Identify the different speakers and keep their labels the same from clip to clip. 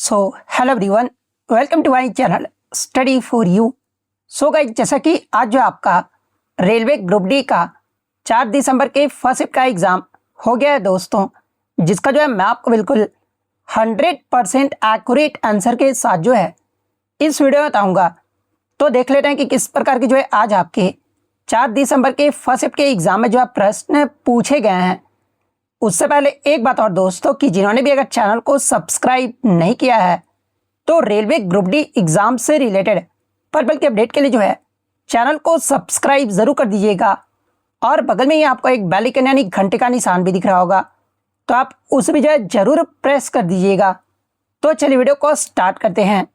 Speaker 1: So hello everyone, welcome to my channel study for you. So guys, जैसा कि आज जो आपका रेलवे ग्रुप डी का 4 दिसंबर के फर्स्ट शिफ्ट का एग्ज़ाम हो गया है दोस्तों, जिसका जो है मैं आपको बिल्कुल 100% एक्यूरेट आंसर के साथ जो है इस वीडियो में बताऊँगा। तो देख लेते हैं कि किस प्रकार के जो है आज आपके 4 दिसंबर के फर्स्ट शिफ्ट के एग्ज़ाम में जो है प्रश्न पूछे गए हैं। उससे पहले एक बात और दोस्तों, कि जिन्होंने भी अगर चैनल को सब्सक्राइब नहीं किया है तो रेलवे ग्रुप डी एग्ज़ाम से रिलेटेड पल के अपडेट के लिए जो है चैनल को सब्सक्राइब ज़रूर कर दीजिएगा। और बगल में ही आपको एक बेल आइकन यानी घंटे का निशान भी दिख रहा होगा, तो आप उसे भी जो है ज़रूर प्रेस कर दीजिएगा। तो चलिए वीडियो को स्टार्ट करते हैं।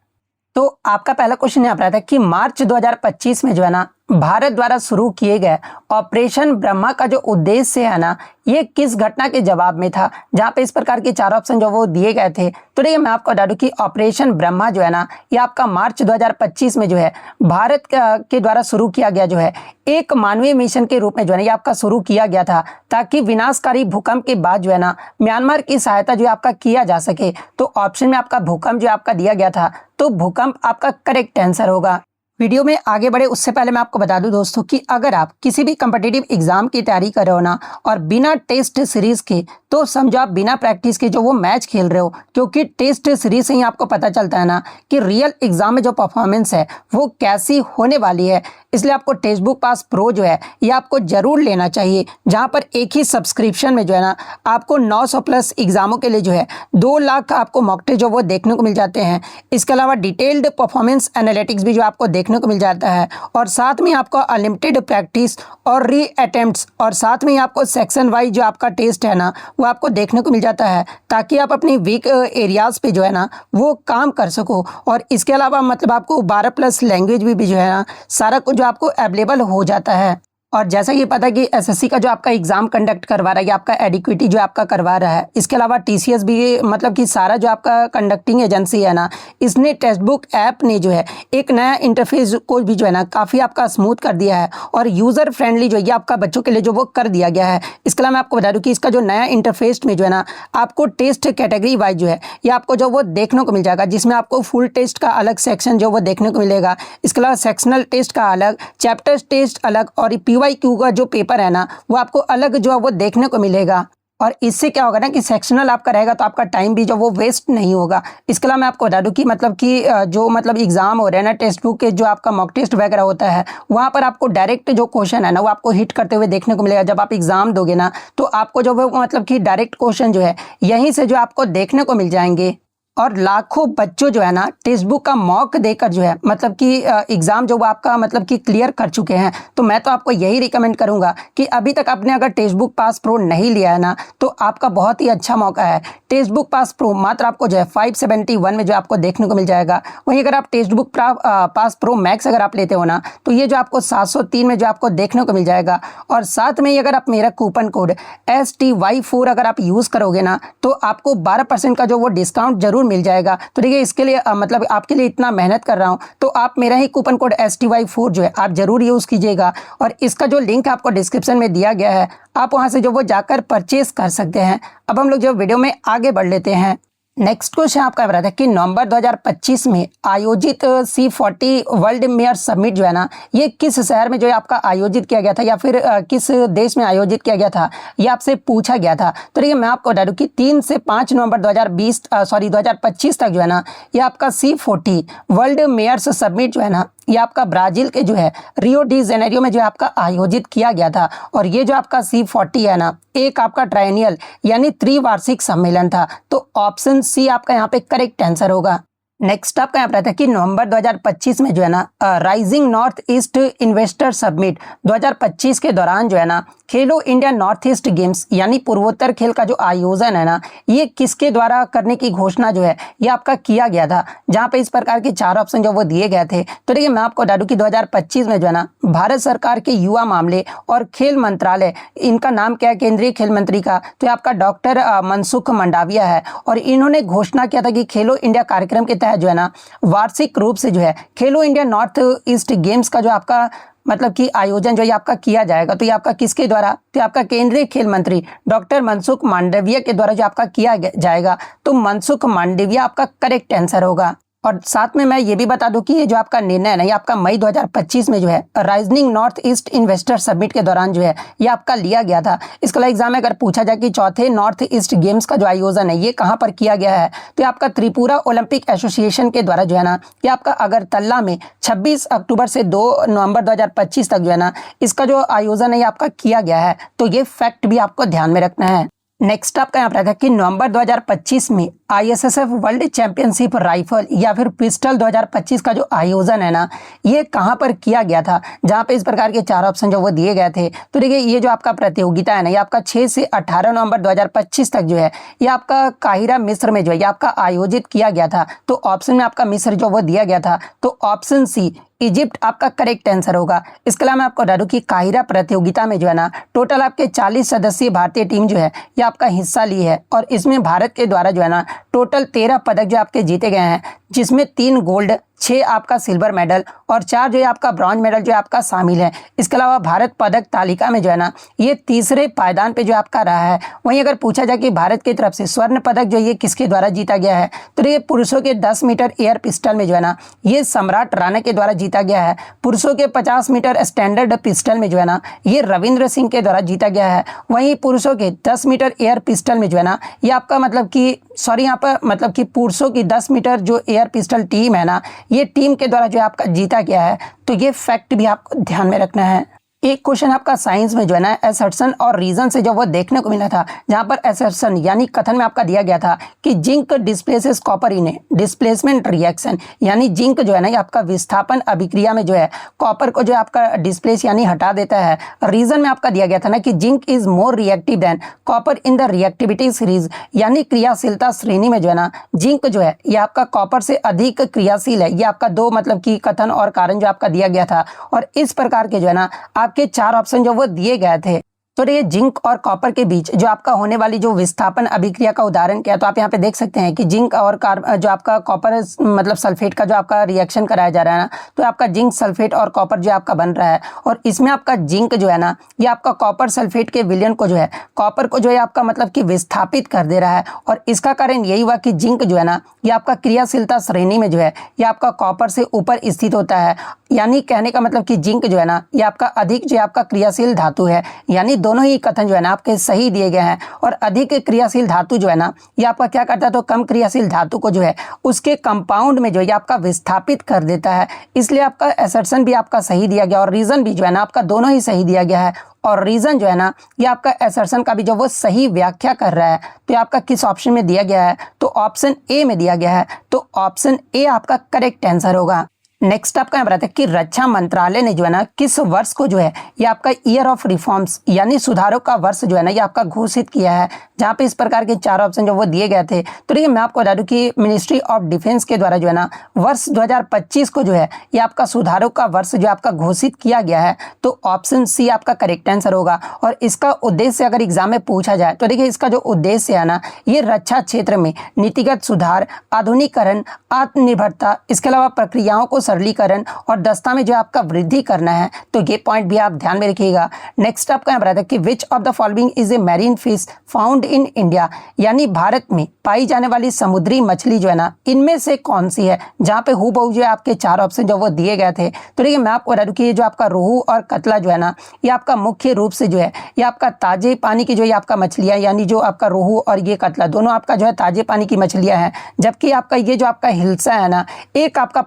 Speaker 1: तो आपका पहला क्वेश्चन यहाँ पर आता है कि मार्च 2025 में जो है ना भारत द्वारा शुरू किए गए ऑपरेशन ब्रह्मा का जो उद्देश्य है ना, ये किस घटना के जवाब में था, जहाँ पे इस प्रकार के 4 ऑप्शन जो वो दिए गए थे। तो देखिए मैं आपको बता दूं कि ऑपरेशन ब्रह्मा जो है ना, ये आपका मार्च 2025 में जो है भारत के द्वारा शुरू किया गया जो है एक मानवीय मिशन के रूप में जो है ना ये आपका शुरू किया गया था, ताकि विनाशकारी भूकंप के बाद जो है ना म्यांमार की सहायता जो है आपका किया जा सके। तो ऑप्शन में आपका भूकंप जो आपका दिया गया था, तो भूकंप आपका करेक्ट आंसर होगा। वीडियो में आगे बढ़े उससे पहले मैं आपको बता दूं दोस्तों कि अगर आप किसी भी कम्पिटिटिव एग्जाम की तैयारी कर रहे हो ना और बिना टेस्ट सीरीज के, तो समझो आप बिना प्रैक्टिस के जो वो मैच खेल रहे हो, क्योंकि टेस्ट सीरीज से ही आपको पता चलता है ना कि रियल एग्जाम में जो परफॉर्मेंस है वो कैसी होने वाली है। इसलिए आपको टेक्स्ट बुक पास प्रो जो है ये आपको जरूर लेना चाहिए, जहाँ पर एक ही सब्सक्रिप्शन में जो है ना आपको 900 प्लस एग्जामों के लिए जो है 2 लाख आपको मॉक टेस्ट जो वो देखने को मिल जाते हैं। इसके अलावा डिटेल्ड परफॉर्मेंस एनालिटिक्स भी जो आपको देखने को मिल जाता है, और साथ में आपको अनलिमिटेड प्रैक्टिस और री अटेम्प्ट्स, और साथ में आपको सेक्शन वाइज जो आपका टेस्ट है ना वो आपको देखने को मिल जाता है, ताकि आप अपनी वीक एरियाज पे जो है ना वो काम कर सको। और इसके अलावा मतलब आपको 12 प्लस लैंग्वेज भी जो है ना सारा कुछ जो आपको अवेलेबल हो जाता है। और जैसा कि पता है कि एसएससी का जो आपका एग्जाम कंडक्ट करवा रहा है, आपका एडिक्विटी जो आपका करवा रहा है, इसके अलावा टीसीएस भी मतलब कि सारा जो आपका कंडक्टिंग एजेंसी है ना, इसने टेक्स्ट बुक ऐप ने जो है एक नया इंटरफेस को भी जो है ना काफ़ी आपका स्मूथ कर दिया है और यूज़र फ्रेंडली जो है आपका बच्चों के लिए जो वो कर दिया गया है। इसके अलावा मैं आपको बता दूँ कि इसका जो नया इंटरफेस में जो है ना आपको टेस्ट कैटेगरी वाइज जो है ये आपको जो वो देखने को मिल जाएगा, जिसमें आपको फुल टेस्ट का अलग सेक्शन जो वो देखने को मिलेगा। इसके अलावा सेक्शनल टेस्ट का अलग, चैप्टर टेस्ट अलग, और PYQ का जो पेपर है ना वो आपको अलग जो है वो देखने को मिलेगा। और इससे क्या होगा ना कि सेक्शनल आपका रहेगा तो आपका टाइम भी जो वो वेस्ट नहीं होगा। इसके अलावा मैं आपको बता दूं कि जो मतलब एग्जाम हो रहे हैं ना, टेक्स्ट बुक के जो आपका मॉक टेस्ट वगैरह होता है, वहाँ पर आपको डायरेक्ट जो क्वेश्चन है ना वो आपको हिट करते हुए देखने को मिलेगा। जब आप एग्जाम दोगे ना तो आपको जो वो मतलब कि डायरेक्ट क्वेश्चन जो है यहीं से जो आपको देखने को मिल जाएंगे। और लाखों बच्चों जो है ना टेक्स्ट बुक का मॉक देकर जो है मतलब कि एग्ज़ाम जो आपका मतलब कि क्लियर कर चुके हैं। तो मैं तो आपको यही रिकमेंड करूंगा कि अभी तक आपने अगर टेक्स्ट बुक पास प्रो नहीं लिया है ना, तो आपका बहुत ही अच्छा मौका है। टेक्स्ट बुक पास प्रो मात्र आपको जो है 571 में जो आपको देखने को मिल जाएगा। वहीं अगर आप text book pass pro max अगर आप लेते हो ना, तो ये जो आपको 703 में जो आपको देखने को मिल जाएगा। और साथ में ही अगर आप मेरा कूपन कोड STY4 अगर आप यूज़ करोगे ना, तो आपको 12% का जो वो डिस्काउंट जरूर मिल जाएगा। तो देखिए इसके लिए मतलब आपके लिए इतना मेहनत कर रहा हूं, तो आप मेरा ही कूपन कोड STY4 जो है आप जरूर यूज कीजिएगा। और इसका जो लिंक आपको डिस्क्रिप्शन में दिया गया है, आप वहां से जो वो जाकर परचेस कर सकते हैं। अब हम लोग जो वीडियो में आगे बढ़ लेते हैं। नेक्स्ट क्वेश्चन आपका बता था कि नवंबर 2025 में आयोजित C40 वर्ल्ड मेयर समिट जो है ना ये किस शहर में जो है आपका आयोजित किया गया था, या फिर किस देश में आयोजित किया गया था, ये आपसे पूछा गया था। तो देखिए मैं आपको बता दूं कि 3 से 5 नवंबर 2025 तक जो है ना ये आपका C40 वर्ल्ड मेयर्स समिट जो है ना ये आपका ब्राज़ील के जो है रियो डी जेनेरियो में जो आपका आयोजित किया गया था। और ये जो आपका C40 है ना एक आपका ट्रायनियल यानी त्रिवार्षिक सम्मेलन था। तो ऑप्शन सी आपका यहाँ पे करेक्ट आंसर होगा। नेक्स्ट आपका यहाँ पर आता है कि नवंबर 2025 में जो है ना rising north east investor summit 2025 के दौरान जो है ना खेलो इंडिया नॉर्थ ईस्ट गेम्स यानी पूर्वोत्तर खेल का जो आयोजन है ना ये किसके द्वारा करने की घोषणा जो है ये आपका किया गया था, जहाँ पे इस प्रकार के 4 ऑप्शन जो वो दिए गए थे। तो देखिए मैं आपको बता दूं कि 2025 में जो है ना भारत सरकार के युवा मामले और खेल मंत्रालय, इनका नाम क्या है केंद्रीय खेल मंत्री का, तो आपका डॉक्टर मनसुख मंडाविया है। और इन्होंने घोषणा किया था कि खेलो इंडिया कार्यक्रम के तहत जो है ना वार्षिक रूप से जो है खेलो इंडिया नॉर्थ ईस्ट गेम्स का जो आपका मतलब कि आयोजन जो ये आपका किया जाएगा, तो ये आपका किसके द्वारा, तो आपका केंद्रीय खेल मंत्री डॉक्टर मनसुख मांडविया के द्वारा जो आपका किया जाएगा। तो मनसुख मांडविया आपका करेक्ट आंसर होगा। और साथ में मैं ये भी बता दूं कि ये जो आपका निर्णय है ना, ये आपका मई 2025 में जो है rising north east investor summit के दौरान जो है ये आपका लिया गया था। इसके लिए एग्जाम में अगर पूछा जाए कि चौथे नॉर्थ ईस्ट गेम्स का जो आयोजन है ये कहाँ पर किया गया है, तो ये आपका त्रिपुरा ओलंपिक एसोसिएशन के द्वारा जो है ना ये आपका अगरतला में 26 अक्टूबर से 2 नवंबर 2025 तक जो है ना इसका जो आयोजन है ये आपका किया गया है। तो ये फैक्ट भी आपको ध्यान में रखना है। नेक्स्ट आपका यहाँ पर आता है कि नवंबर 2025 में ISSF वर्ल्ड चैंपियनशिप राइफल या फिर पिस्टल 2025 का जो आयोजन है ना ये कहाँ पर किया गया था, जहाँ पे इस प्रकार के 4 ऑप्शन जो वो दिए गए थे। तो देखिए ये जो आपका प्रतियोगिता है ना ये आपका 6 से 18 नवंबर 2025 तक जो है ये आपका काहिरा मिस्र में जो है ये आपका आयोजित किया गया था। तो ऑप्शन में आपका मिस्र जो वो दिया गया था, तो ऑप्शन सी इजिप्ट आपका करेक्ट आंसर होगा। इसके अलावा मैं आपको बता दूं कि काहिरा प्रतियोगिता में जो है ना टोटल आपके 40 सदस्यीय भारतीय टीम जो है ये आपका हिस्सा ली है और इसमें भारत के द्वारा जो है ना टोटल 13 पदक जो आपके जीते गए हैं, जिसमें 3 गोल्ड, 6 आपका सिल्वर मेडल और 4 जो है आपका ब्रॉन्ज मेडल जो आपका शामिल है। इसके अलावा भारत पदक तालिका में जो है ना ये तीसरे पायदान पे जो आपका रहा है। वहीं अगर पूछा जाए कि भारत की तरफ से स्वर्ण पदक जो ये किसके द्वारा जीता गया है, तो ये पुरुषों के 10 मीटर एयर पिस्टल में जो है ना ये सम्राट राणा के द्वारा जीता गया है। पुरुषों के 50 मीटर स्टैंडर्ड पिस्टल में जो है ना ये रविंद्र सिंह के द्वारा जीता गया है। वहीं पुरुषों के 10 मीटर एयर पिस्टल में जो है ना ये आपका मतलब कि यहाँ पर मतलब कि पुरुषों की 10 मीटर जो एयर पिस्टल टीम है ना ये टीम के द्वारा जो आपका जीता गया है। तो ये फैक्ट भी आपको ध्यान में रखना है। एक क्वेश्चन आपका साइंस में जो है ना असर्शन और रीजन से जो वो देखने को मिला था, जहां पर असर्शन यानी कथन में आपका दिया गया था कि जिंक डिस्प्लेसेस कॉपर इन ए डिस्प्लेसमेंट रिएक्शन, यानी जिंक जो है ना ये आपका विस्थापन अभिक्रिया में जो है कॉपर को जो आपका डिस्प्लेस यानी हटा देता है। रीजन में आपका दिया गया था ना कि zinc is more reactive than copper in the reactivity series, यानी क्रियाशीलता श्रेणी में जो है ना जिंक जो है ये आपका कॉपर से अधिक क्रियाशील है। ये आपका 2 मतलब की कथन और कारण जो आपका दिया गया था और इस प्रकार के जो है ना आपके 4 ऑप्शन जो वो दिए गए थे। तो ये जिंक और कॉपर के बीच जो आपका होने वाली जो विस्थापन अभिक्रिया का उदाहरण क्या है, तो आप यहाँ पे देख सकते हैं कि जिंक और जो आपका कॉपर मतलब सल्फेट का जो आपका रिएक्शन कराया जा रहा है ना, तो आपका जिंक सल्फेट और कॉपर जो आपका बन रहा है और इसमें आपका जिंक जो है ना ये आपका कॉपर सल्फेट के विलयन को जो है कॉपर को जो है आपका मतलब कि विस्थापित कर दे रहा है। और इसका कारण यही हुआ कि जिंक जो है ना ये आपका क्रियाशीलता श्रेणी में जो है ये आपका कॉपर से ऊपर स्थित होता है। यानी कहने का मतलब कि जिंक जो है ना ये आपका अधिक जो आपका क्रियाशील धातु है। यानी दोनों ही कथन जो है ना आपके सही दिए गए हैं। और अधिक क्रियाशील धातु जो है ना ये आपका क्या करता है, तो कम क्रियाशील धातु को जो है उसके कंपाउंड में जो है आपका विस्थापित कर देता है। इसलिए आपका असर्शन भी आपका सही दिया गया और रीजन भी जो है ना आपका दोनों ही सही दिया गया है। और रीजन जो है ना ये आपका असर्शन का भी जो वो सही व्याख्या कर रहा है। तो ये आपका किस ऑप्शन में दिया गया है, तो ऑप्शन ए में दिया गया है। तो ऑप्शन ए आपका करेक्ट आंसर होगा। नेक्स्ट आपका यहाँ बताया कि रक्षा मंत्रालय ने जो है ना किस वर्ष को जो है ये आपका ईयर ऑफ रिफॉर्म्स यानी सुधारों का वर्ष जो है ना ये आपका घोषित किया है, जहाँ पे इस प्रकार के 4 ऑप्शन जो वो दिए गए थे। तो देखिए मैं आपको बता दूं कि मिनिस्ट्री ऑफ डिफेंस के द्वारा जो है ना वर्ष 2025 को जो है ये आपका सुधारों का वर्ष जो आपका घोषित किया गया है। तो ऑप्शन सी आपका करेक्ट आंसर होगा। और इसका उद्देश्य अगर एग्जाम में पूछा जाए तो देखिए इसका जो उद्देश्य है ना ये रक्षा क्षेत्र में नीतिगत सुधार, आधुनिकीकरण, आत्मनिर्भरता, इसके अलावा प्रक्रियाओं को सरलीकरण और दस्ता में जो आपका वृद्धि करना है। तो ये पॉइंट भी आप ध्यान में रखिएगा। नेक्स्ट आपका यहाँ बताया कि विच of the following is a marine fish found in India, यानी भारत में पाई जाने वाली समुद्री मछली जो है ना इनमें से कौन सी है, जहाँ पे हूबहू जो है आपके 4 ऑप्शन जो वो दिए गए थे। तो देखिए मैं आपको बता दूं कि ये जो आपका रोहू और कतला जो है ना ये आपका मुख्य रूप से जो है ये आपका ताजे पानी की जो ये आपका मछलियाँ, यानी जो आपका रोहू और ये कतला दोनों आपका जो है ताजे पानी की मछलियाँ हैं। जबकि आपका ये जो आपका हिल्सा है ना एक आपका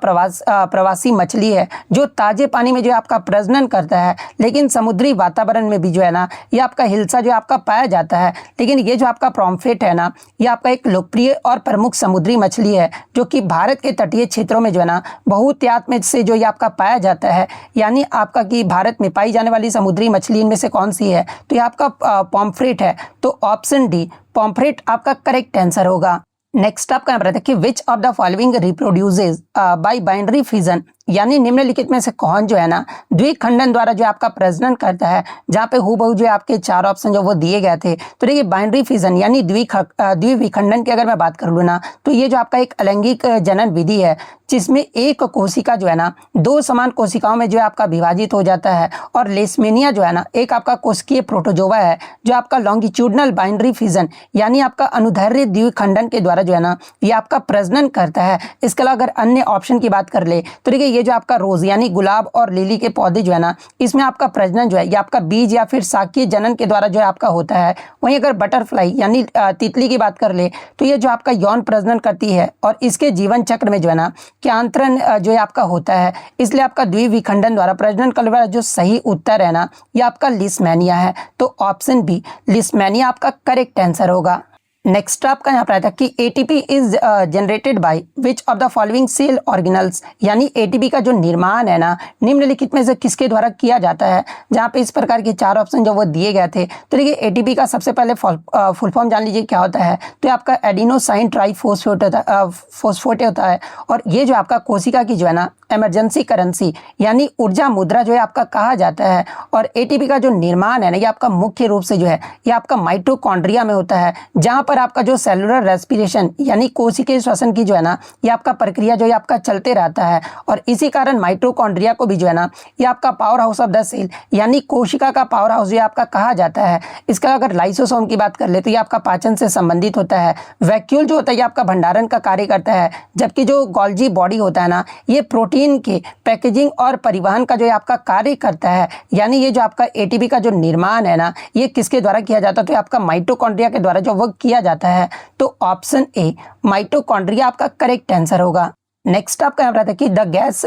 Speaker 1: प्रवासी मछली है जो ताजे पानी में जो आपका प्रजनन करता है, लेकिन समुद्री वातावरण में भी जो है ना ये आपका हिल्सा जो आपका पाया जाता है। लेकिन ये जो आपका पॉम्फ्रेट है ना ये आपका एक लोकप्रिय और प्रमुख समुद्री मछली है जो कि भारत के तटीय क्षेत्रों में जो है ना बहुतायत में से जो ये आपका पाया जाता है। यानी आपका कि भारत में पाई जाने वाली समुद्री मछली इनमें से कौन सी है, तो ये आपका पॉम्फ्रेट है। तो ऑप्शन डी पॉम्फ्रेट आपका करेक्ट आंसर होगा। नेक्स्ट आपका यहाँ पर कि विच of the following reproduces bye binary fission, यानी निम्नलिखित में से कौन जो है ना द्विखंडन द्वारा जो आपका प्रजनन करता है, जहाँ पे हूबहू जो आपके 4 ऑप्शन जो वो दिए गए थे। तो देखिए बाइनरी फिजन यानी द्विविखंडन की अगर मैं बात कर लूँ ना, तो ये जो आपका एक अलैंगिक जनन विधि है जिसमें एक कोशिका जो है ना 2 समान कोशिकाओं में जो है आपका विभाजित हो जाता है। और लेशमेनिया जो है ना एक आपका कोशिकीय प्रोटोजोवा है जो आपका लॉन्गिट्यूडनल बाइनरी फिजन यानी आपका अनुदैर्ध्य द्विखंडन के द्वारा जो है ना ये आपका प्रजनन करता है। इसके अलावा अगर अन्य ऑप्शन की बात कर ले तो देखिए ये जो आपका रोज यानी गुलाब और लिली के पौधे जो है ना इसमें आपका प्रजनन जो है ये आपका बीज या फिर शाकीय जनन के द्वारा जो है आपका होता है। वहीं अगर बटरफ्लाई यानी तितली की बात कर ले तो ये जो आपका यौन प्रजनन करती है और इसके जीवन चक्र में जो है ना क्यांतरण जो है आपका होता है, इसलिए आपका द्विविखंडन द्वारा प्रजनन करने वाला जो सही उत्तर है ना ये आपका लिस्मेनिया है। तो ऑप्शन बी लिस्मेनिया आपका करेक्ट आंसर होगा। नेक्स्ट आपका यहाँ पर आता है कि ATP is generated by which of the following cell organelles, यानी एटीपी का जो निर्माण है ना निम्नलिखित में से किसके द्वारा किया जाता है। जहाँ पे इस प्रकार के 4 ऑप्शन जो वो दिए गए थे। तो देखिए एटीपी का सबसे पहले फुल फॉर्म जान लीजिए क्या होता है। तो आपका एडिनोसाइन ट्राइफॉस्फेट होता है और ये जो आपका कोशिका की जो है ना इमरजेंसी करेंसी यानी ऊर्जा मुद्रा जो है आपका कहा जाता है। और एटीपी का जो निर्माण है ना ये आपका मुख्य रूप से जो है ये आपका माइटोकॉन्ड्रिया में होता है, जहाँ पर आपका जो सेलुलर रेस्पिरेशन यानी कोशिकीय श्वसन की जो है ना ये आपका प्रक्रिया जो है आपका चलते रहता है। और इसी कारण माइटोकॉन्ड्रिया को भी जो है ना ये आपका power house of the cell यानी कोशिका का पावर हाउस जो आपका कहा जाता है। इसका अगर लाइसोसोम की बात कर ले तो ये आपका पाचन से संबंधित होता है। वैक्यूल जो होता है ये आपका भंडारण का कार्य करता है, जबकि जो गोल्जी बॉडी होता है ना ये प्रोटीन के पैकेजिंग और परिवहन का जो है आपका कार्य करता है। यानी ये जो आपका एटीपी का जो निर्माण है ना ये किसके द्वारा किया जाता है, तो आपका माइटोकॉन्ड्रिया के द्वारा जो वो किया जाता है। तो ऑप्शन ए माइटोकॉन्ड्रिया आपका करेक्ट आंसर होगा। नेक्स्ट आपका यहाँ रहता है कि the gas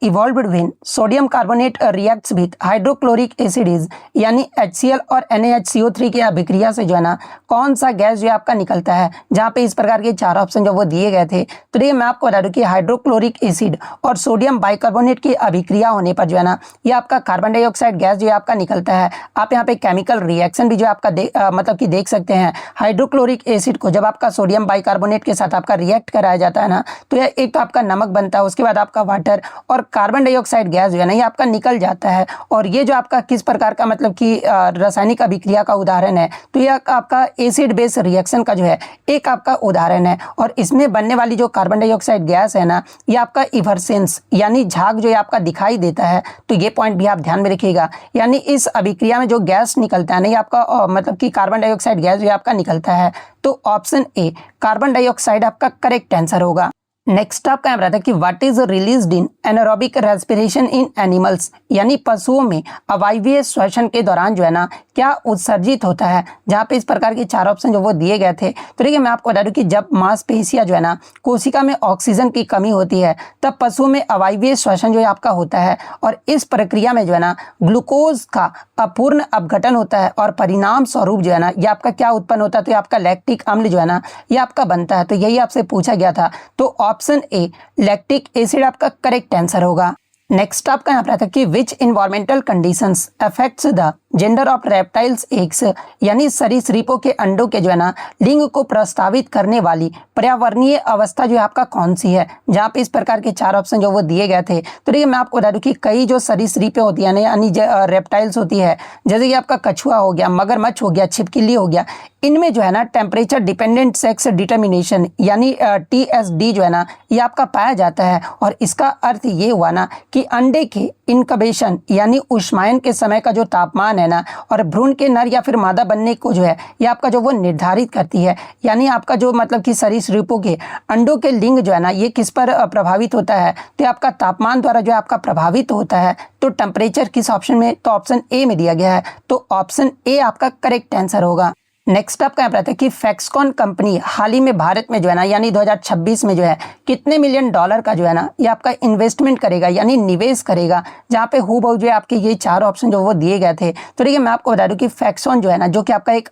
Speaker 1: evolved when sodium carbonate reacts with hydrochloric acid यानी HCl और NaHCO3 की अभिक्रिया से जो है ना कौन सा गैस जो है आपका निकलता है। जहाँ पे इस प्रकार के 4 ऑप्शन जो वो दिए गए थे। तो ये मैं आपको बता दूं कि हाइड्रोक्लोरिक एसिड और सोडियम बाइकार्बोनेट की अभिक्रिया होने पर जो है ना ये आपका कार्बन डाइऑक्साइड गैस जो है आपका निकलता है। आप यहाँ पे केमिकल रिएक्शन भी जो आपका मतलब कि देख सकते हैं। हाइड्रोक्लोरिक एसिड को जब आपका सोडियम बाइकार्बोनेट के साथ आपका रिएक्ट कराया जाता है ना तो यह एक तो आपका नमक बनता है, उसके बाद आपका वाटर और कार्बन डाइऑक्साइड गैस जो है ना ये आपका निकल जाता है। और ये जो आपका किस प्रकार का मतलब कि रासायनिक अभिक्रिया का उदाहरण है, तो यह आपका एसिड बेस रिएक्शन का जो है एक आपका उदाहरण है। और इसमें बनने वाली जो कार्बन डाइऑक्साइड गैस है ना ये आपका इवर्सेंस यानी झाग जो है आपका दिखाई देता है। तो ये पॉइंट भी आप ध्यान में रखिएगा। यानी इस अभिक्रिया में जो गैस निकलता है ना ये आपका मतलब कि कार्बन डाइऑक्साइड गैस जो है आपका निकलता है। तो ऑप्शन ए कार्बन डाइऑक्साइड आपका करेक्ट आंसर होगा। नेक्स्ट आपका यहाँ रहता है कि what is released in anaerobic respiration in animals, यानी पशुओं में अवायवीय श्वसन के दौरान जो है ना क्या उत्सर्जित होता है। जहाँ पे इस प्रकार के 4 ऑप्शन जो वो दिए गए थे। तो देखिए मैं आपको बता दूं कि जब मांसपेशियां जो है ना कोशिका में ऑक्सीजन की कमी होती है तब पशुओं में अवायवीय श्वसन जो है आपका होता है। और इस प्रक्रिया में जो है ना ग्लूकोज का अपूर्ण अपघटन होता है और परिणाम स्वरूप जो है ना ये आपका क्या उत्पन्न होता है, तो आपका लैक्टिक अम्ल जो है ना ये आपका बनता है। तो यही आपसे पूछा गया था। तो ऑप्शन ए लैक्टिक एसिड आपका करेक्ट आंसर होगा। नेक्स्ट आपका यहाँ पर आता है कि which environmental conditions affects the gender of reptiles eggs, यानी सरीसृपों के अंडों के जो है ना लिंग को प्रस्तावित करने वाली पर्यावरणीय अवस्था जो है आपका कौन सी है। जहाँ पे इस प्रकार के 4 ऑप्शन जो वो दिए गए थे। तो देखिए मैं आपको बता दूं कि कई जो सरीसृपें होती है यानी रेप्टाइल्स होती है, जैसे कि आपका कछुआ हो गया, मगरमच्छ हो गया, छिपकली हो गया, इनमें जो है ना टेम्परेचर डिपेंडेंट सेक्स डिटर्मिनेशन यानी TSD जो है ना ये आपका पाया जाता है। और इसका अर्थ ये हुआ ना कि अंडे के इनकबेशन यानी उष्मायन के समय का जो तापमान है ना और भ्रूण के नर या फिर मादा बनने को जो है ये आपका जो वो निर्धारित करती है। यानी आपका जो मतलब कि सरीसृपों के अंडों के लिंग जो है ना ये किस पर प्रभावित होता है, तो आपका तापमान द्वारा जो है आपका प्रभावित होता है। तो टेम्परेचर किस ऑप्शन में, तो ऑप्शन ए में दिया गया है। तो ऑप्शन ए आपका करेक्ट आंसर होगा। नेक्स्ट आपका यहाँ पर आता है कि फैक्सकॉन कंपनी हाल ही में भारत में जो है ना यानी 2026 में जो है कितने मिलियन डॉलर का जो है ना ये आपका इन्वेस्टमेंट करेगा यानी निवेश करेगा। जहाँ पे हूबहू जो है आपके ये 4 ऑप्शन जो वो दिए गए थे। तो देखिए मैं आपको बता दूं कि फैक्सकॉन जो है ना जो कि आपका एक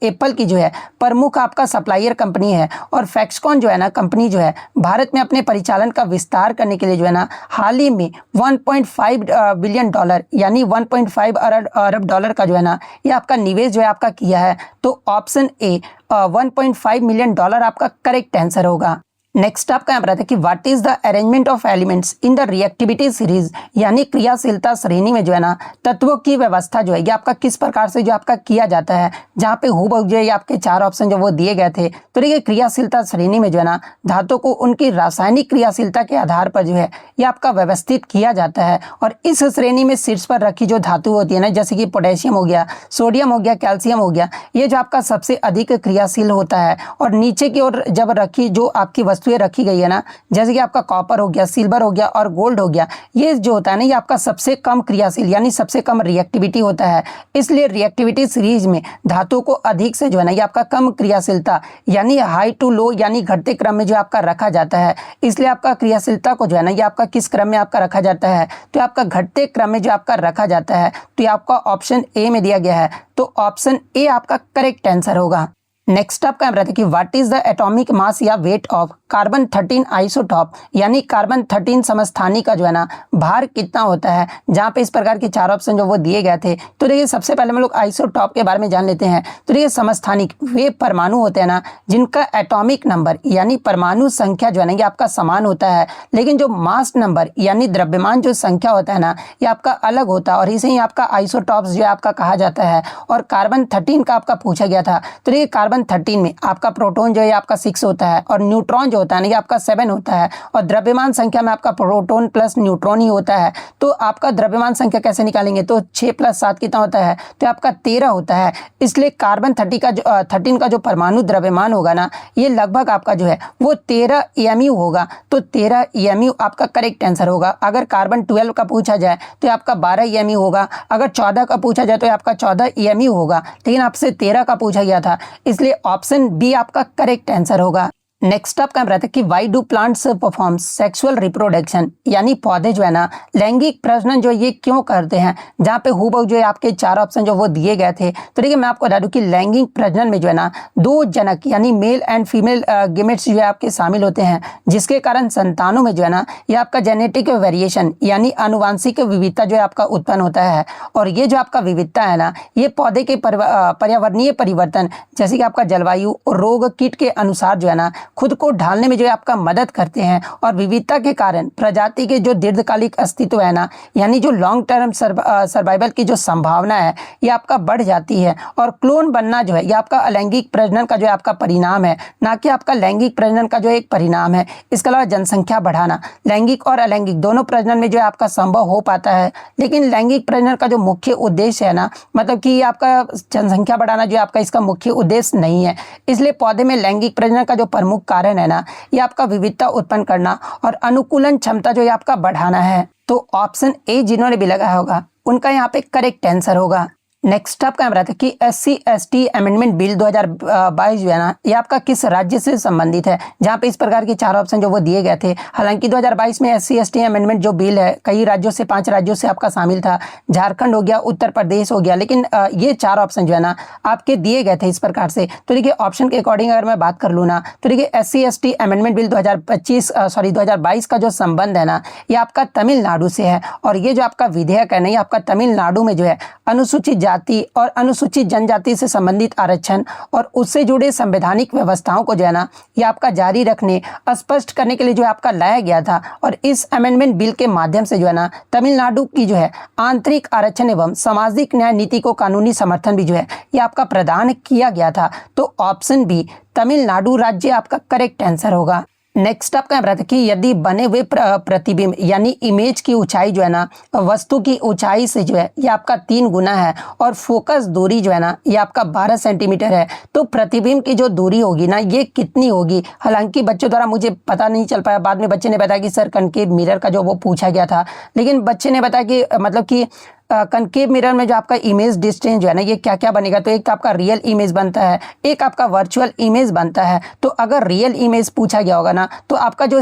Speaker 1: एप्पल की जो है प्रमुख आपका सप्लायर कंपनी है। और फैक्सकॉन जो है ना कंपनी जो है भारत में अपने परिचालन का विस्तार करने के लिए जो है ना हाल ही में 1.5 बिलियन डॉलर यानी 1.5 अरब डॉलर का जो है ना ये आपका निवेश जो है आपका किया है। तो ऑप्शन ए 1.5 मिलियन डॉलर आपका करेक्ट आंसर होगा। नेक्स्ट आपका यहाँ पर आता है कि what is the arrangement of elements in the reactivity series, यानी क्रियाशीलता श्रेणी में जो है ना तत्वों की व्यवस्था जो है ये आपका किस प्रकार से जो आपका किया जाता है। जहाँ पे हूबहू जो है ये आपके चार ऑप्शन जो वो दिए गए थे। तो देखिए क्रियाशीलता श्रेणी में जो है ना धातु को उनकी रासायनिक क्रियाशीलता के आधार पर जो है ये आपका व्यवस्थित किया जाता है। और इस श्रेणी में शीर्ष पर रखी जो धातु होती है ना, जैसे कि पोटेशियम हो गया, सोडियम हो गया, कैल्शियम हो गया, ये जो आपका सबसे अधिक क्रियाशील होता है। और नीचे की ओर जब रखी जो आपकी वस्तुएं रखी गई है ना, जैसे कि आपका कॉपर हो गया, सिल्वर हो गया और गोल्ड हो गया, ये जो होता है ना ये आपका सबसे कम क्रियाशील यानी सबसे कम रिएक्टिविटी होता है। इसलिए रिएक्टिविटी सीरीज में धातु को अधिक से जो है ना ये आपका कम क्रियाशीलता यानी हाई टू लो यानी घटते क्रम में जो आपका रखा जाता है। इसलिए आपका क्रियाशीलता को जो है ना ये आपका किस क्रम में आपका रखा जाता है, तो आपका घटते क्रम में जो आपका रखा जाता है। तो ये आपका ऑप्शन ए में दिया गया है, तो ऑप्शन ए आपका करेक्ट आंसर होगा। नेक्स्ट आपका यहाँ रहता है कि what is the atomic mass या वेट ऑफ कार्बन 13 आइसोटॉप, यानी कार्बन 13 समस्थानी का जो है ना भार कितना होता है। जहाँ पे इस प्रकार के चार ऑप्शन जो वो दिए गए थे। तो देखिए सबसे पहले हम लोग आइसोटॉप के बारे में जान लेते हैं। तो देखिए समस्थानिक वे परमाणु होते हैं ना जिनका एटॉमिक नंबर यानी परमाणु संख्या जो है ना ये आपका समान होता है, लेकिन जो मास नंबर यानी द्रव्यमान जो संख्या होता है ना ये आपका अलग होता है, और इसे ही आपका आइसोटॉप्स जो है आपका कहा जाता है। और कार्बन 13 का आपका पूछा गया था। तो देखिए कार्बन 13 में आपका प्रोटॉन जो है आपका 6 होता है और न्यूट्रॉन जो होता है ना ये आपका 7 होता है, और द्रव्यमान संख्या में आपका प्रोटॉन प्लस न्यूट्रॉन ही होता है। तो आपका द्रव्यमान संख्या कैसे निकालेंगे, तो 6 + 7 कितना होता है, तो आपका 13 होता है। इसलिए कार्बन 13 का जो परमाणु द्रव्यमान होगा ना ये लगभग आपका जो है वो 13 EMU होगा। तो 13 EMU आपका करेक्ट आंसर होगा। अगर कार्बन 12 का पूछा जाए तो आपका 12 EMU होगा, अगर 14 का पूछा जाए तो आपका 14 EMU होगा, लेकिन आपसे 13 का पूछा गया था, इसलिए ऑप्शन बी आपका करेक्ट आंसर होगा। नेक्स्ट आपका रहता है कि why do plants perform sexual reproduction, यानी पौधे जो है ना लैंगिक प्रजनन जो ये क्यों करते हैं। जहाँ पे हूबहू जो है आपके चार ऑप्शन जो वो दिए गए थे। तो देखिए मैं आपको बता दूं कि लैंगिक प्रजनन में जो है ना 2 जनक यानी मेल एंड फीमेल गेमेट्स जो है आपके शामिल होते हैं, जिसके कारण संतानों में जो है ना ये आपका जेनेटिक वेरिएशन यानी आनुवांशिक विविधता जो है आपका उत्पन्न होता है। और ये जो आपका विविधता है ना ये पौधे के पर्यावरणीय परिवर्तन जैसे कि आपका जलवायु और रोग कीट के अनुसार जो है ना खुद को ढालने में जो है आपका मदद करते हैं। और विविधता के कारण प्रजाति के जो दीर्घकालिक अस्तित्व है ना यानी जो लॉन्ग टर्म सर्वाइवल की जो संभावना है ये आपका बढ़ जाती है। और क्लोन बनना जो है ये आपका अलैंगिक प्रजनन का जो है आपका परिणाम है, ना कि आपका लैंगिक प्रजनन का जो एक परिणाम है। इसके अलावा जनसंख्या बढ़ाना लैंगिक और अलैंगिक दोनों प्रजनन में जो है आपका संभव हो पाता है, लेकिन लैंगिक प्रजनन का जो मुख्य उद्देश्य है ना मतलब कि आपका जनसंख्या बढ़ाना जो आपका इसका मुख्य उद्देश्य नहीं है। इसलिए पौधे में लैंगिक प्रजनन का जो प्रमुख कारण है ना ये आपका विविधता उत्पन्न करना और अनुकूलन क्षमता जो है आपका बढ़ाना है। तो ऑप्शन ए जिन्होंने भी लगाया होगा उनका यहाँ पे करेक्ट आंसर होगा। नेक्स्ट आपका यहाँ रहता है कि SC/ST अमेंडमेंट बिल 2022 जो है ना ये आपका किस राज्य से संबंधित है। जहाँ पे इस प्रकार के चार ऑप्शन जो वो दिए गए थे। हालांकि 2022 में SC/ST अमेंडमेंट जो बिल है कई राज्यों से 5 राज्यों से आपका शामिल था, झारखंड हो गया, उत्तर प्रदेश हो गया, लेकिन ये चार ऑप्शन जो है ना आपके दिए गए थे इस प्रकार से। तो देखिए ऑप्शन के अकॉर्डिंग अगर मैं बात कर लूँ ना तो देखिए SC/ST अमेंडमेंट बिल 2022 का जो संबंध है ना ये आपका तमिलनाडु से है। और ये जो आपका विधेयक है ना ये आपका तमिलनाडु में जो है अनुसूचित जाति और अनुसूचित जनजाति से संबंधित आरक्षण और उससे जुड़े संवैधानिक व्यवस्थाओं को जो है ना ये आपका जारी रखने स्पष्ट करने के लिए जो है आपका लाया गया था। और इस अमेंडमेंट बिल के माध्यम से जो है ना तमिलनाडु की जो है आंतरिक आरक्षण एवं सामाजिक न्याय नीति को कानूनी समर्थन भी जो है ये आपका प्रदान किया गया था। तो ऑप्शन बी तमिलनाडु राज्य आपका करेक्ट आंसर होगा। नेक्स्ट आपका यहाँ रहता है कि यदि बने हुए प्रतिबिंब यानी इमेज की ऊंचाई जो है ना वस्तु की ऊंचाई से जो है ये आपका 3 गुना है और फोकस दूरी जो है ना ये आपका 12 सेंटीमीटर है, तो प्रतिबिंब की जो दूरी होगी ना ये कितनी होगी। हालांकि बच्चों द्वारा मुझे पता नहीं चल पाया, बाद में बच्चे ने बताया कि सर कनकेव मिरर का जो वो पूछा गया था, लेकिन बच्चे ने बताया कि मतलब कि कनकेव मिरर में जो आपका इमेज डिस्टेंस जो है ना ये क्या क्या बनेगा। तो एक तो आपका रियल इमेज बनता है, एक आपका वर्चुअल इमेज बनता है। तो अगर रियल इमेज पूछा गया होगा ना तो आपका जो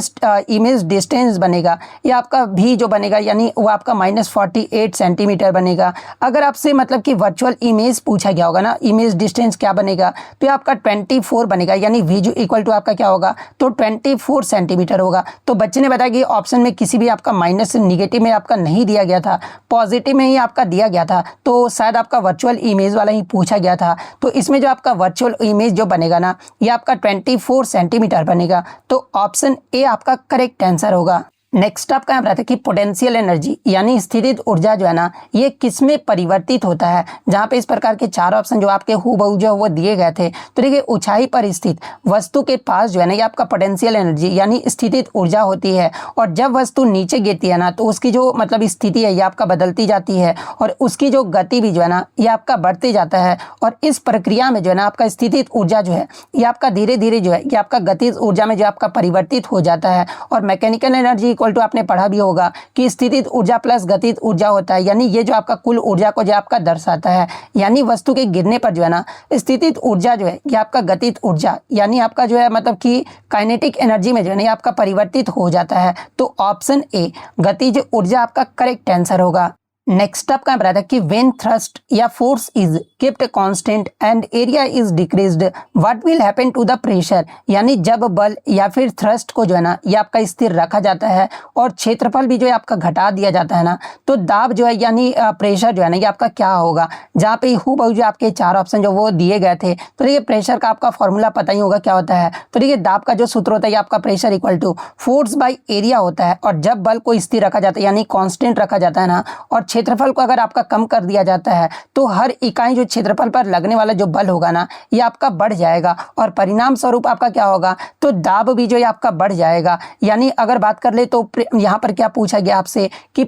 Speaker 1: इमेज डिस्टेंस बनेगा ये आपका भी जो बनेगा यानी वो आपका -48 सेंटीमीटर बनेगा। अगर आपसे मतलब कि वर्चुअल इमेज पूछा गया होगा ना इमेज डिस्टेंस क्या बनेगा तो ये आपका 24 बनेगा, यानी वी इक्वल टू आपका क्या होगा तो 24 सेंटीमीटर होगा। तो बच्चे ने बताया कि ऑप्शन में किसी भी आपका माइनस निगेटिव में आपका नहीं दिया गया था, पॉजिटिव में ही आपका दिया गया था तो शायद आपका वर्चुअल इमेज वाला ही पूछा गया था। तो इसमें जो आपका वर्चुअल इमेज जो बनेगा ना, ये आपका 24 सेंटीमीटर बनेगा। तो ऑप्शन ए आपका करेक्ट आंसर होगा। नेक्स्ट आपका यहाँ पर आता है कि पोटेंशियल एनर्जी यानी स्थितिज ऊर्जा जो है ना, ये किस में परिवर्तित होता है। जहाँ पे इस प्रकार के चार ऑप्शन जो आपके हूबहू जो वो दिए गए थे। तो देखिए, ऊंचाई पर स्थित वस्तु के पास जो है ना, ये आपका पोटेंशियल एनर्जी यानी स्थितिज ऊर्जा होती है। और जब वस्तु नीचे गिरती है ना, तो उसकी जो मतलब स्थिति है ये आपका बदलती जाती है और उसकी जो गति भी जो है ना, ये आपका बढ़ते जाता है। और इस प्रक्रिया में जो है ना, आपका स्थितिज ऊर्जा जो है ये आपका धीरे धीरे जो है ये आपका गतिज ऊर्जा में जो आपका परिवर्तित हो जाता है। और मैकेनिकल एनर्जी इक्वल टू आपने पढ़ा भी होगा कि स्थितिज ऊर्जा प्लस गतिज ऊर्जा होता है, यानी ये जो आपका कुल ऊर्जा को जो आपका दर्शाता है। यानी वस्तु के गिरने पर जो है ना, स्थितिज ऊर्जा जो है ये आपका गतिज ऊर्जा यानी आपका जो है मतलब कि काइनेटिक एनर्जी में जो है ना, ये आपका परिवर्तित हो जाता है। तो ऑप्शन ए गतिज ऊर्जा आपका करेक्ट आंसर होगा। नेक्स्ट आपका बताया कि व्हेन थ्रस्ट या force is kept constant and area is decreased what will happen to the pressure. यानी जब बल या फिर थ्रस्ट को जो है ना, ये आपका स्थिर रखा जाता है और क्षेत्रफल भी जो है आपका घटा दिया जाता है ना, तो दाब जो है यानी प्रेशर जो है ना, ये आपका क्या होगा। जहाँ पे हूबहू जो आपके चार ऑप्शन जो वो दिए गए थे। तो देखिए, प्रेशर का आपका फॉर्मूला पता ही होगा क्या होता है। तो देखिए, दाब का जो सूत्र होता है आपका pressure equal to force by area होता है। और जब बल को स्थिर रखा जाता है यानी कांस्टेंट रखा जाता है ना, और क्षेत्रफल को अगर आपका कम कर दिया जाता है, तो हर इकाई जो क्षेत्रफल पर लगने वाला जो बल होगा ना, ये आपका बढ़ जाएगा। और परिणाम स्वरूप आपका क्या होगा, तो दाब भी जो है आपका बढ़ जाएगा। यानी अगर बात कर ले तो यहाँ पर क्या पूछा गया आपसे कि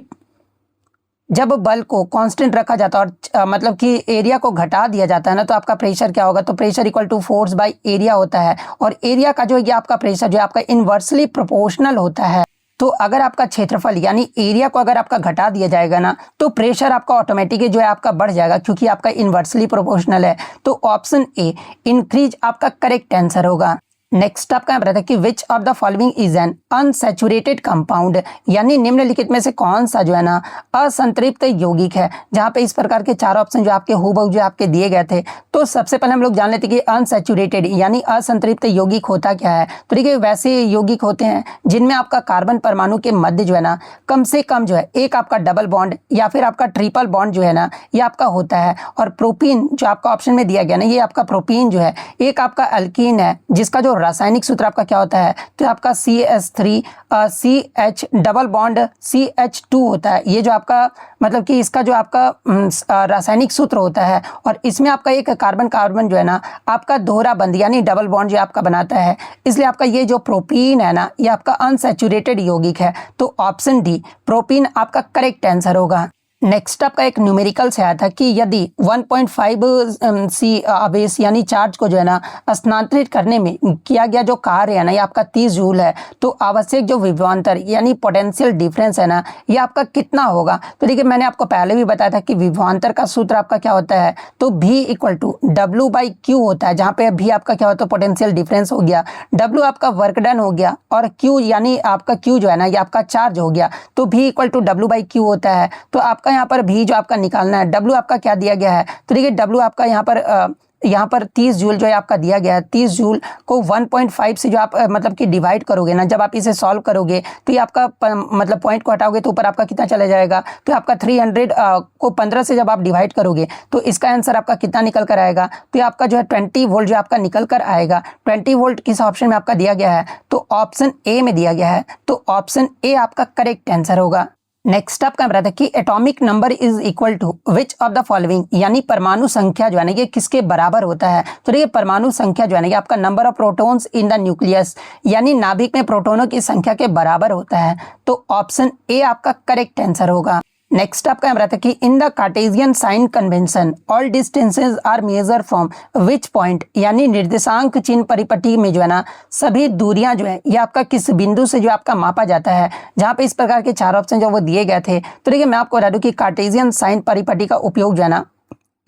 Speaker 1: जब बल को कांस्टेंट रखा जाता है और मतलब कि एरिया को घटा दिया जाता है ना, तो आपका प्रेशर क्या होगा। तो pressure equal to force by area होता है। और एरिया का जो ये आपका प्रेशर जो आपका इनवर्सली प्रोपोर्शनल होता है। तो अगर आपका क्षेत्रफल यानी एरिया को अगर आपका घटा दिया जाएगा ना, तो प्रेशर आपका ऑटोमेटिकली जो है आपका बढ़ जाएगा, क्योंकि आपका इनवर्सली प्रोपोर्शनल है। तो ऑप्शन ए इंक्रीज आपका करेक्ट आंसर होगा। नेक्स्ट आपका बताया था कि विच of the following is an unsaturated compound, यानी निम्नलिखित में से कौन सा जो है ना असंतृप्त यौगिक है। जहाँ पे इस प्रकार के चार ऑप्शन जो आपके हूबहू जो आपके दिए गए थे। तो सबसे पहले हम लोग जान लेते कि अनसैचुरेटेड यानी असंतृप्त यौगिक होता क्या है। तो देखिए, वैसे यौगिक होते हैं जिनमें आपका कार्बन परमाणु के मध्य जो है ना, कम से कम जो है एक आपका डबल बॉन्ड या फिर आपका ट्रिपल बॉन्ड जो है ना, ये आपका होता है। और प्रोपीन जो आपका ऑप्शन में दिया गया ना, ये आपका प्रोपीन जो है एक आपका अल्कीन है, जिसका जो रासायनिक सूत्र आपका क्या होता है, तो आपका CH3 CH double bond CH2 होता है। ये जो आपका मतलब कि इसका जो आपका रासायनिक सूत्र होता है। और इसमें आपका एक कार्बन कार्बन जो है ना, आपका दोहरा बंध यानी डबल बॉन्ड जो आपका बनाता है। इसलिए आपका ये जो प्रोपीन है ना, ये आपका अनसैचुरेटेड यौगिक है। तो ऑप्शन डी प्रोपीन आपका करेक्ट आंसर होगा। नेक्स्ट आपका एक न्यूमेरिकल से आया था कि यदि 1.5 C आवेश यानी चार्ज को जो है ना स्थानांतरित करने में किया गया जो कार्य है ना, ये आपका 30 जूल है। तो आवश्यक जो विभवांतर यानी पोटेंशियल डिफरेंस है ना, ये आपका कितना होगा। तो देखिए, मैंने आपको पहले भी बताया था कि विभवांतर का सूत्र आपका क्या होता है, तो V इक्वल टू W/Q होता है। जहाँ पे V आपका क्या होता है, पोटेंशियल डिफरेंस हो गया, W आपका वर्क डन हो गया, और Q यानी आपका Q जो है ना, ये आपका चार्ज हो गया। तो V इक्वल टू W/Q होता है। तो आपका यहाँ पर भी जो आपका निकालना है, W आपका क्या दिया गया है। तो देखिए, W आपका यहाँ पर 30 जूल जो है आपका दिया गया है। 30 जूल को 1.5 से जो आप मतलब कि डिवाइड करोगे ना, जब आप इसे सॉल्व करोगे तो ये आपका मतलब पॉइंट को हटाओगे तो ऊपर आपका कितना चला जाएगा। तो आपका 300 को 15 से जब आप डिवाइड करोगे तो इसका आंसर आपका कितना निकल कर आएगा। तो ये आपका जो है 20 वोल्ट जो आपका निकल कर आएगा। 20 वोल्ट किस ऑप्शन में आपका दिया गया है, तो ऑप्शन ए में दिया गया है। तो ऑप्शन ए आपका करेक्ट आंसर होगा। नेक्स्ट आपका बताया था कि atomic number is equal to which of the following, यानी परमाणु संख्या जो है ना, ये किसके बराबर होता है। तो देखिए, परमाणु संख्या जो है ना, ये आपका number of protons in the nucleus यानी नाभिक में प्रोटोनों की संख्या के बराबर होता है। तो ऑप्शन ए आपका करेक्ट आंसर होगा। नेक्स्ट आपका बताया था कि in the Cartesian sign convention all distances are measure from which point, यानी निर्देशांक चिन्ह परिपटी में जो है ना, सभी दूरियां जो है ये आपका किस बिंदु से जो आपका मापा जाता है। जहाँ पे इस प्रकार के चार ऑप्शन जो वो दिए गए थे। तो देखिए, मैं आपको बता दूं कि कार्टेशियन साइन परिपटी का उपयोग जो है ना,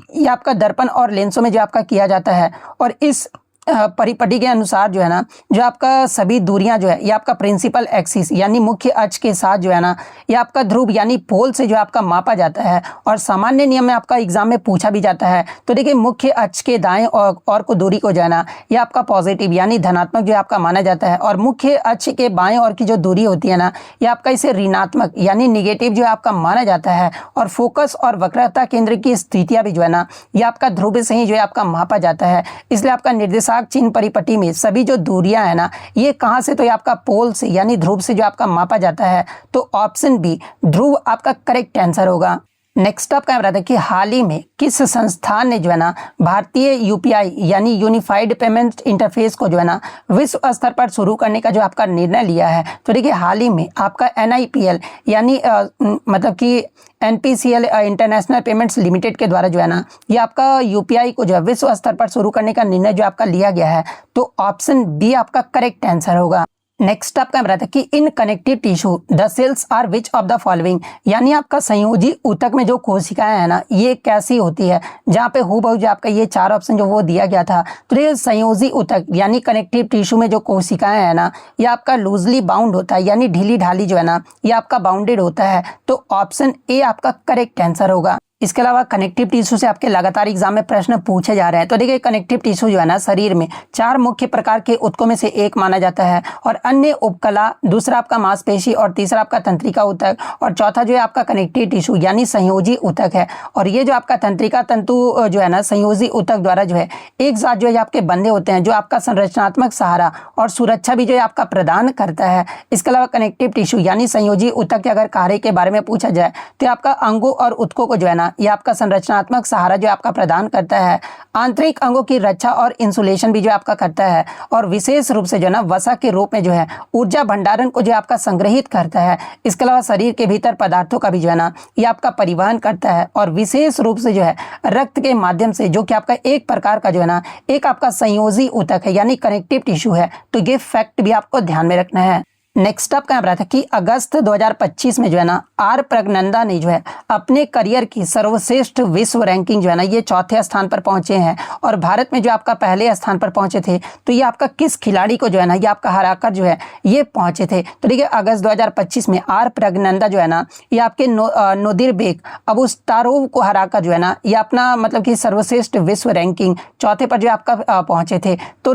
Speaker 1: ये आपका दर्पण और लेंसों में जो आपका किया जाता है। और इस परिपटी के अनुसार जो है ना, जो आपका सभी दूरियां जो है ये आपका प्रिंसिपल एक्सिस यानी मुख्य अक्ष के साथ जो है ना, ये आपका ध्रुव यानी पोल से जो आपका मापा जाता है। और सामान्य नियम में आपका एग्जाम में पूछा भी जाता है। तो देखिए मुख्य अक्ष के दाएं और को दूरी को जो है ना, ये आपका पॉजिटिव यानी धनात्मक जो आपका माना जाता है। और मुख्य अक्ष के बाएं और की जो दूरी होती है ना, ये आपका इसे ऋणात्मक यानी निगेटिव जो आपका माना जाता है। और फोकस और वक्रता केंद्र की स्थितियां भी जो है ना, ये आपका ध्रुव से ही जो है आपका मापा जाता है। इसलिए आपका निर्देशांक चिन्ह परिपटी में सभी जो दूरियां है ना, ये कहां से, तो ये आपका पोल से यानी ध्रुव से जो आपका मापा जाता है। तो ऑप्शन बी ध्रुव आपका करेक्ट आंसर होगा। नेक्स्ट आपका रहा था कि हाल ही में किस संस्थान ने जो है ना, भारतीय यूपीआई यानी यूनिफाइड पेमेंट इंटरफेस को जो है ना, विश्व स्तर पर शुरू करने का जो आपका निर्णय लिया है। तो देखिए हाल ही में आपका NIPL यानी मतलब कि NPCL इंटरनेशनल पेमेंट्स लिमिटेड के द्वारा जो है ना, ये आपका यूपीआई को जो है विश्व स्तर पर शुरू करने का निर्णय जो आपका लिया गया है। तो ऑप्शन बी आपका करेक्ट आंसर होगा। नेक्स्ट आपका रहता है कि in connective tissue the cells are which of the following, यानी आपका संयोजी ऊतक में जो कोशिकाएं है ना, ये कैसी होती है। जहाँ पे हूबहू जो आपका ये 4 ऑप्शन जो वो दिया गया था। तो ये संयोजी ऊतक यानी कनेक्टिव टिश्यू में जो कोशिकाएं है ना, ये आपका लूजली बाउंड होता है यानी ढीली ढाली जो है ना, ये आपका बाउंडेड होता है। तो ऑप्शन ए आपका करेक्ट आंसर होगा। इसके अलावा कनेक्टिव टिश्यू से आपके लगातार एग्जाम में प्रश्न पूछे जा रहे हैं। तो देखिए कनेक्टिव टिश्यू जो है ना, शरीर में 4 मुख्य प्रकार के ऊतकों में से एक माना जाता है। और अन्य उपकला, दूसरा आपका मांसपेशी, और तीसरा आपका तंत्रिका ऊतक, और चौथा जो है आपका कनेक्टिव टिश्यू यानी संयोजी ऊतक है। और ये जो आपका तंत्रिका तंतु जो है ना, संयोजी ऊतक द्वारा जो है एक साथ जो है आपके बंधे होते हैं, जो आपका संरचनात्मक सहारा और सुरक्षा भी जो है आपका प्रदान करता है। इसके अलावा कनेक्टिव टिश्यू यानी संयोजी ऊतक के अगर कार्य के बारे में पूछा जाए तो आपका अंगों और ऊतकों को जो है ना, ये आपका संरचनात्मक सहारा जो आपका प्रदान करता है। आंतरिक अंगों की रक्षा और इंसुलेशन भी जो आपका करता है। और विशेष रूप से जो है ना, वसा के रूप में जो है ऊर्जा भंडारण को जो आपका संग्रहित करता है। इसके अलावा शरीर के भीतर पदार्थों का भी जो है ना, ये आपका परिवहन करता है। और विशेष रूप से जो है रक्त के माध्यम से, जो कि आपका एक प्रकार का जो है ना, एक आपका संयोजी ऊतक है यानी कनेक्टिव टिश्यू है। तो ये फैक्ट भी आपको ध्यान में रखना है। नेक्स्ट आपका रहा था कि अगस्त 2025 में जो है ना, आर प्रज्ञनंदा ने जो है अपने करियर की सर्वश्रेष्ठ विश्व रैंकिंग जो है ना, ये 4थे स्थान पर पहुंचे हैं। और भारत में जो आपका पहले स्थान पर पहुंचे थे। तो ये आपका किस खिलाड़ी को जो है ना, ये आपका हराकर जो है ये पहुंचे थे। तो देखिए अगस्त 2025 में आर प्रज्ञनंदा जो है ना, ये आपके नोदिरबेक अबुस्तारोव को हराकर जो है ना, ये अपना मतलब कि सर्वश्रेष्ठ विश्व रैंकिंग 4थे पर जो आपका पहुंचे थे। तो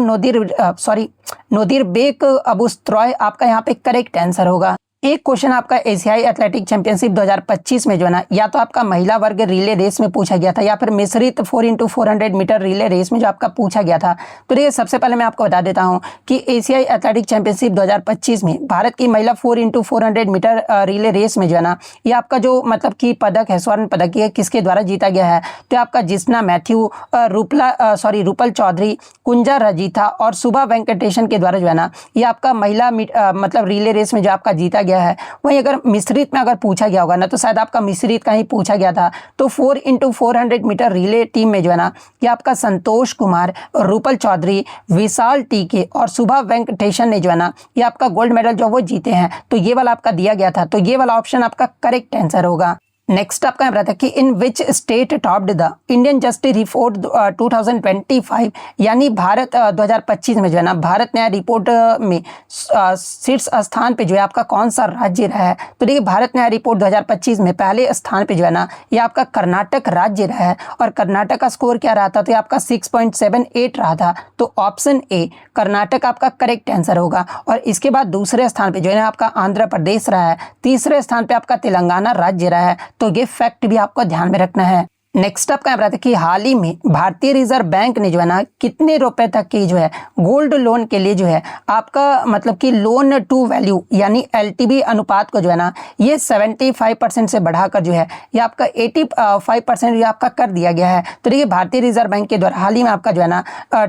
Speaker 1: नोदिरबेक अबुस्त्रोय आपका यहाँ पे करेक्ट आंसर होगा। एक क्वेश्चन आपका एशियाई एथलेटिक चैंपियनशिप 2025 में जो है ना, या तो आपका महिला वर्ग रिले रेस में पूछा गया था, या फिर मिश्रित 4x400 मीटर रिले रेस में जो आपका पूछा गया था। तो देखिए सबसे पहले मैं आपको बता देता हूं कि एशियाई एथलेटिक चैंपियनशिप 2025 में भारत की महिला 4x400 मीटर रिले रेस में जो है ना, ये आपका जो मतलब कि पदक है, स्वर्ण पदक, ये किसके द्वारा जीता गया है। तो आपका जिस्ना मैथ्यू, रूपल चौधरी, कुंजा रजीथा और सुभा वेंकटेशन के द्वारा जो है ना, ये आपका महिला मतलब रिले रेस में जो आपका जीता गया है। वहीं अगर मिश्रित में अगर पूछा गया होगा ना, तो शायद आपका मिश्रित का ही पूछा गया था। तो 4x400 मीटर रिले टीम में जो है ना, ये आपका संतोष कुमार, रूपल चौधरी, विशाल टीके और सुभा वेंकटेशन ने जो है ना, ये आपका गोल्ड मेडल जो वो जीते हैं। तो ये वाला आपका दिया गया था। तो ये वाला ऑप्शन आपका करेक्ट आंसर होगा। नेक्स्ट आपका रहता है कि in which state topped the Indian justice report 2025, यानी भारत 2025 में जो है ना, भारत न्याय रिपोर्ट में शीर्ष स्थान पे जो है आपका कौन सा राज्य रहा है। तो देखिए भारत न्याय रिपोर्ट 2025 में पहले स्थान पे जो है ना, ये आपका कर्नाटक राज्य रहा है। और कर्नाटक का स्कोर क्या रहा था, तो ये आपका 6.78 रहा था। तो ऑप्शन ए कर्नाटक आपका करेक्ट आंसर होगा। और इसके बाद दूसरे स्थान पे जो है ना, आपका आंध्र प्रदेश रहा है। तीसरे स्थान पे आपका तेलंगाना राज्य रहा है। तो ये फैक्ट भी आपको ध्यान में रखना है। नेक्स्ट आपका रहा था कि हाल ही में भारतीय रिजर्व बैंक ने जो है ना, कितने रुपए तक की जो है गोल्ड लोन के लिए जो है आपका मतलब कि लोन टू वैल्यू यानी LTV अनुपात को जो है ना, ये 75% से बढ़ाकर जो है ये आपका 85% जो आपका कर दिया गया है। तो देखिए भारतीय रिजर्व बैंक के द्वारा हाल ही में आपका जो है ना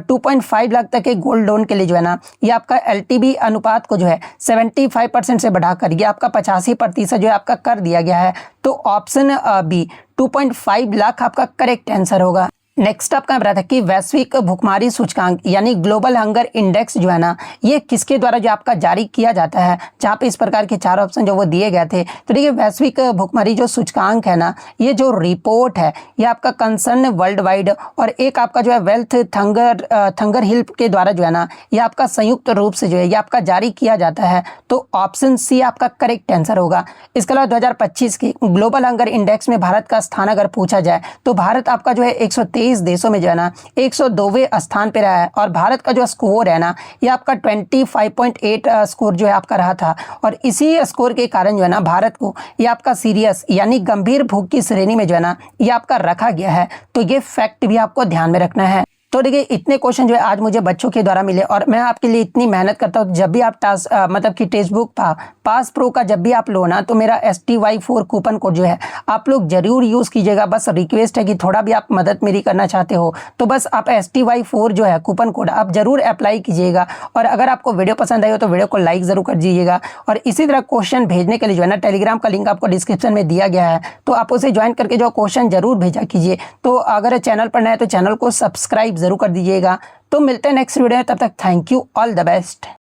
Speaker 1: 2.5 लाख तक के गोल्ड लोन के लिए जो है ना, ये आपका LTV अनुपात को जो है 75% से बढ़ाकर ये आपका 85% जो है आपका कर दिया गया है। तो ऑप्शन बी 2.5 लाख आपका करेक्ट आंसर होगा। नेक्स्ट आपका बता था कि वैश्विक भुखमरी सूचकांक यानी ग्लोबल हंगर इंडेक्स जो है ना, ये किसके द्वारा जो आपका जारी किया जाता है, जहाँ पे इस प्रकार के 4 ऑप्शन जो वो दिए गए थे। तो देखिए वैश्विक भुखमरी जो सूचकांक है ना, ये जो रिपोर्ट है ये आपका कंसर्न वर्ल्ड वाइड और एक आपका जो है वेल्थ थंगर हिल के द्वारा जो है ना, ये आपका संयुक्त रूप से जो है ये आपका जारी किया जाता है। तो ऑप्शन सी आपका करेक्ट आंसर होगा। इसके अलावा 2025 की ग्लोबल हंगर इंडेक्स में भारत का स्थान अगर पूछा जाए तो भारत आपका जो है 123 देशों में जो है ना 102वें स्थान पे रहा है और भारत का जो स्कोर है ना, ये आपका 25.8 स्कोर जो है आपका रहा था। और इसी स्कोर के कारण जो है ना भारत को ये आपका सीरियस यानी गंभीर भूख की श्रेणी में जो है ना ये आपका रखा गया है। तो ये फैक्ट भी आपको ध्यान में रखना है। तो देखिए इतने क्वेश्चन जो है आज मुझे बच्चों के द्वारा मिले और मैं आपके लिए इतनी मेहनत करता हूँ। जब भी आप मतलब कि टेक्स्ट बुक पास प्रो का जब भी आप लो ना, तो मेरा STY4 कूपन कोड जो है आप लोग जरूर यूज़ कीजिएगा। बस रिक्वेस्ट है कि थोड़ा भी आप मदद मेरी करना चाहते हो तो बस आप STY4 जो है कूपन कोड आप जरूर अप्लाई कीजिएगा। और अगर आपको वीडियो पसंद आई हो तो वीडियो को लाइक ज़रूर कर दीजिएगा। और इसी तरह क्वेश्चन भेजने के लिए जो है ना टेलीग्राम का लिंक आपको डिस्क्रिप्शन में दिया गया है, तो आप उसे ज्वाइन करके जो क्वेश्चन जरूर भेजा कीजिए। तो अगर चैनल पर नए तो चैनल को सब्सक्राइब जरूर कर दीजिएगा। तो मिलते हैं नेक्स्ट वीडियो में, तब तक thank you, all the best.